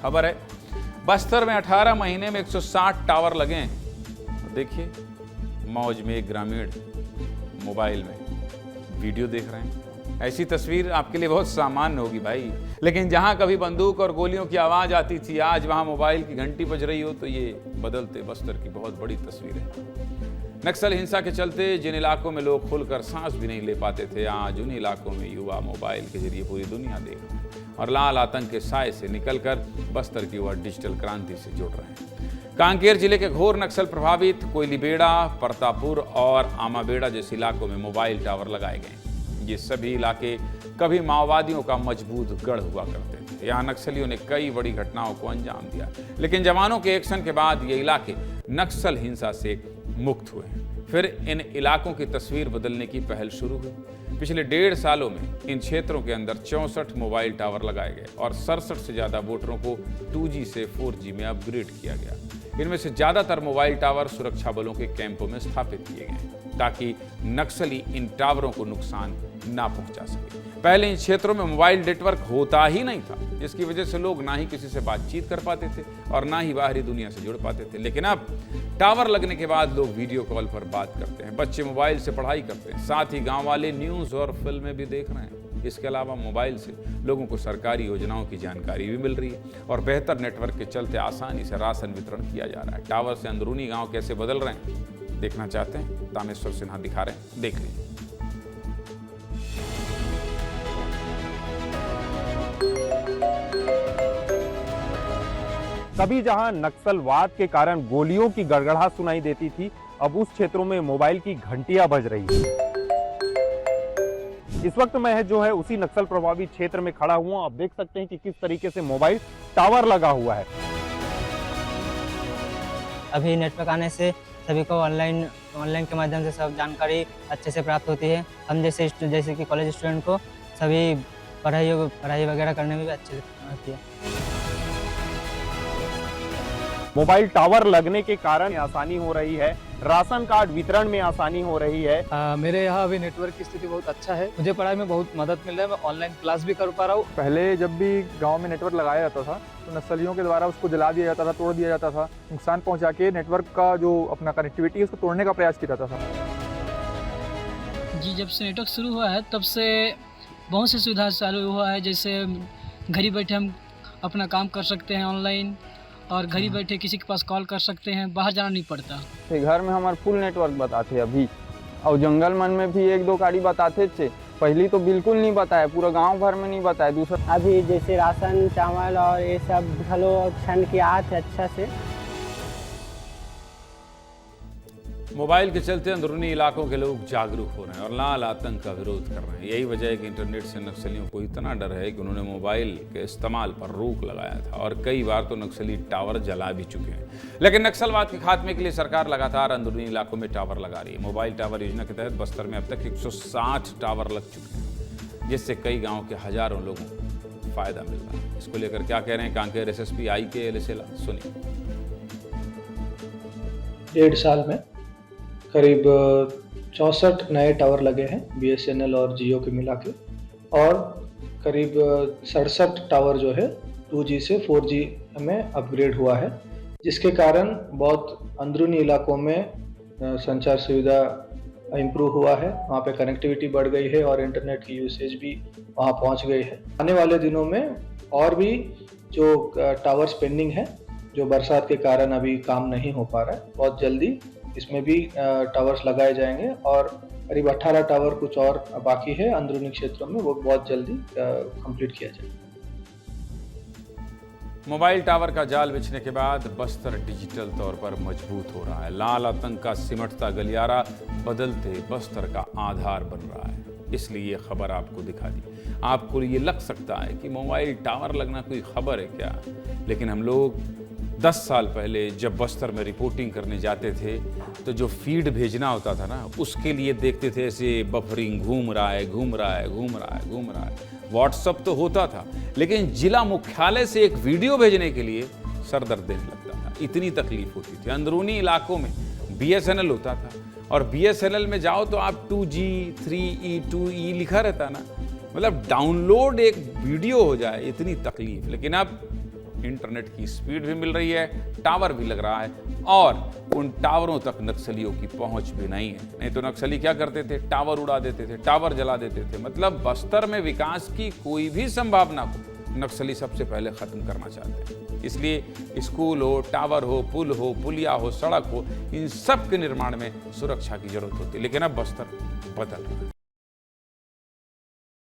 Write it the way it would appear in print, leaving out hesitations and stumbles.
खबर है बस्तर में 18 महीने में 160 टावर लगे हैं। देखिए मौज में एक ग्रामीण मोबाइल में वीडियो देख रहे हैं। ऐसी तस्वीर आपके लिए बहुत सामान्य होगी भाई, लेकिन जहां कभी बंदूक और गोलियों की आवाज आती थी, आज वहां मोबाइल की घंटी बज रही हो, तो ये बदलते बस्तर की बहुत बड़ी तस्वीर है। नक्सल हिंसा के चलते जिन इलाकों में लोग खुलकर सांस भी नहीं ले पाते थे, आज उन इलाकों में युवा मोबाइल के जरिए पूरी दुनिया देख रहे हैं और लाल आतंक के साए से निकलकर बस्तर की ओर डिजिटल क्रांति से जुड़ रहे हैं। कांकेर जिले के घोर नक्सल प्रभावित कोयलीबेड़ा, परतापुर और आमाबेड़ा जैसे इलाकों में मोबाइल टावर लगाए गए। ये सभी इलाके कभी माओवादियों का मजबूत गढ़ हुआ करते थे। यहाँ नक्सलियों ने कई बड़ी घटनाओं को अंजाम दिया, लेकिन जवानों के एक्शन के बाद ये इलाके नक्सल हिंसा से मुक्त हुए। फिर इन इलाकों की तस्वीर बदलने की पहल शुरू हुई। पिछले 1.5 सालों में इन क्षेत्रों के अंदर 64 मोबाइल टावर लगाए गए और 67 से ज़्यादा वोटरों को 2G से 4G में अपग्रेड किया गया। इनमें से ज़्यादातर मोबाइल टावर सुरक्षा बलों के कैंपों में स्थापित किए गए ताकि नक्सली इन टावरों को नुकसान ना पहुंचा सके। पहले इन क्षेत्रों में मोबाइल नेटवर्क होता ही नहीं था, जिसकी वजह से लोग ना ही किसी से बातचीत कर पाते थे और ना ही बाहरी दुनिया से जुड़ पाते थे। लेकिन अब टावर लगने के बाद लोग वीडियो कॉल पर बात करते हैं, बच्चे मोबाइल से पढ़ाई करते हैं, साथ ही गाँव वाले न्यूज़ और फिल्में भी देख रहे हैं। इसके अलावा मोबाइल से लोगों को सरकारी योजनाओं की जानकारी भी मिल रही है और बेहतर नेटवर्क के चलते आसानी से राशन वितरण किया जा रहा है। टावर से अंदरूनी गांव कैसे बदल रहे हैं देखना चाहते हैं? तामेश्वर सिन्हा दिखा रहे हैं, देख लीजिए। कभी जहां नक्सलवाद के कारण गोलियों की गड़गड़ाहट सुनाई देती थी, अब उस क्षेत्रों में मोबाइल की घंटियां बज रही है। इस वक्त मैं जो है उसी नक्सल प्रभावित क्षेत्र में खड़ा हुआ। आप देख सकते हैं कि किस तरीके से मोबाइल टावर लगा हुआ है। अभी नेटवर्क आने से सभी को ऑनलाइन के माध्यम से सब जानकारी अच्छे से प्राप्त होती है। हम जैसे कि कॉलेज स्टूडेंट को सभी पढ़ाई वगैरह करने में भी अच्छी होती है। मोबाइल टावर लगने के कारण आसानी हो रही है, राशन कार्ड वितरण में आसानी हो रही है। मेरे यहाँ अभी नेटवर्क की स्थिति बहुत अच्छा है, मुझे पढ़ाई में बहुत मदद मिल रहा है, मैं ऑनलाइन क्लास भी कर पा रहा हूँ। पहले जब भी गांव में नेटवर्क लगाया जाता था तो नक्सलियों के द्वारा उसको जला दिया जाता था, तोड़ दिया जाता था, नुकसान पहुंचा के नेटवर्क का जो अपना कनेक्टिविटी है उसको तोड़ने का प्रयास किया जाता था। जी, जब से नेटवर्क शुरू हुआ है तब से बहुत सी सुविधा चालू हुआ है। जैसे घर ही बैठे हम अपना काम कर सकते हैं ऑनलाइन, और घर ही बैठे किसी के पास कॉल कर सकते हैं, बाहर जाना नहीं पड़ता। घर में हमारे फुल नेटवर्क बताते अभी, और जंगल मन में भी 1-2 गाड़ी बताते थे। पहली तो बिल्कुल नहीं बताया, पूरा गांव भर में नहीं बताया। दूसरा अभी जैसे राशन चावल और ये सब फलों छन के आते अच्छा से। मोबाइल के चलते अंदरूनी इलाकों के लोग जागरूक हो रहे हैं और लाल आतंक का विरोध कर रहे हैं। यही वजह है कि इंटरनेट से नक्सलियों को इतना डर है कि उन्होंने मोबाइल के इस्तेमाल पर रोक लगाया था और कई बार तो नक्सली टावर जला भी चुके हैं। लेकिन नक्सलवाद के खात्मे के लिए सरकार लगातार अंदरूनी इलाकों में टावर लगा रही है। मोबाइल टावर योजना के तहत बस्तर में अब तक 160 टावर लग चुके हैं, जिससे कई गाँव के हजारों लोगों को फायदा मिल रहा है। इसको लेकर क्या कह रहे हैं कांकेर SSP IKL सेला, सुनिए। 1.5 साल में करीब 64 नए टावर लगे हैं BSNL और जियो के मिला के, और करीब 67 टावर जो है 2G से 4G में अपग्रेड हुआ है, जिसके कारण बहुत अंदरूनी इलाकों में संचार सुविधा इम्प्रूव हुआ है। वहाँ पे कनेक्टिविटी बढ़ गई है और इंटरनेट की यूसेज भी वहाँ पहुँच गई है। आने वाले दिनों में और भी जो टावर्स पेंडिंग है, जो बरसात के कारण अभी काम नहीं हो पा रहा है, बहुत जल्दी इसमें भी टावर्स लगाए जाएंगे और करीब 18 टावर कुछ और बाकी है अंदरूनी क्षेत्रों में, वो बहुत जल्दी कंप्लीट किया जाएगा। मोबाइल टावर का जाल बिछने के बाद बस्तर डिजिटल तौर पर मजबूत हो रहा है। लाल आतंक का सिमटता गलियारा बदलते बस्तर का आधार बन रहा है। इसलिए ये खबर आपको दिखा दी। आपको ये लग सकता है कि मोबाइल टावर लगना कोई खबर है क्या, लेकिन हम लोग 10 साल पहले जब बस्तर में रिपोर्टिंग करने जाते थे तो जो फीड भेजना होता था ना, उसके लिए देखते थे ऐसे बफरिंग घूम रहा है। व्हाट्सअप तो होता था, लेकिन जिला मुख्यालय से एक वीडियो भेजने के लिए सर दर्द देने लगता था, इतनी तकलीफ होती थी। अंदरूनी इलाकों में BSNL होता था और BSNL में जाओ तो आप 2G 3E 2E लिखा रहता ना, मतलब डाउनलोड एक वीडियो हो जाए, इतनी तकलीफ। लेकिन अब इंटरनेट की स्पीड भी मिल रही है, टावर भी लग रहा है और उन टावरों तक नक्सलियों की पहुंच भी नहीं है। नहीं तो नक्सली क्या करते थे, टावर उड़ा देते थे, टावर जला देते थे। मतलब बस्तर में विकास की कोई भी संभावना को नक्सली सबसे पहले खत्म करना चाहते हैं। इसलिए स्कूल हो, टावर हो, पुल हो, पुलिया हो, सड़क हो, इन सब के निर्माण में सुरक्षा की जरूरत होती है। लेकिन अब बस्तर बदल रहा है।